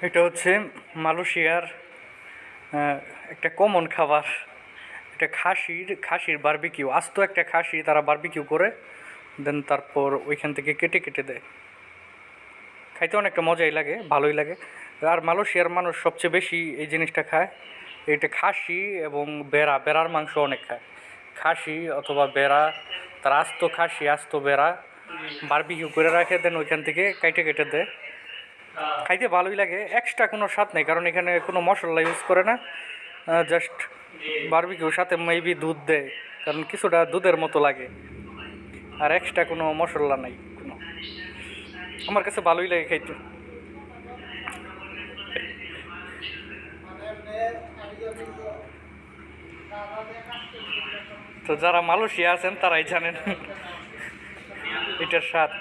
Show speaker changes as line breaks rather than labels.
এটা হচ্ছে মালয়েশিয়ার একটা কমন খাবার। এটা খাসির বারবিকিউ, আস্ত একটা খাসি তারা বারবিকিউ করে দেন তারপর ওইখান থেকে কেটে কেটে দেয়। খাইতে অনেকটা মজাই লাগে, ভালোই লাগে। আর মালয়েশিয়ার মানুষ সবচেয়ে বেশি এই জিনিসটা খায়। এটা খাসি এবং বেড়ার মাংস অনেক খায়। খাসি অথবা বেড়া, তারা আস্ত খাসি আস্ত বেড়া বারবিকিউ করে রাখে, দেন ওইখান থেকে কেটে কেটে দেয়। খাইতে ভালোই লাগে, এক্সট্রা কোনো স্বাদ নেই কারণ এখানে কোনো মশলা ইউজ করে না। জাস্ট বারবিকিউর সাথে মেবি দুধ দেয়, কারণ কিছুটা দুধের মতো লাগে। আর এক্সট্রা কোনো মশলা নাই কোনো। আমার কাছে ভালোই লাগে খাইতে। তো যারা মালয়েশিয়া আছেন তারাই জানেন এটার স্বাদ।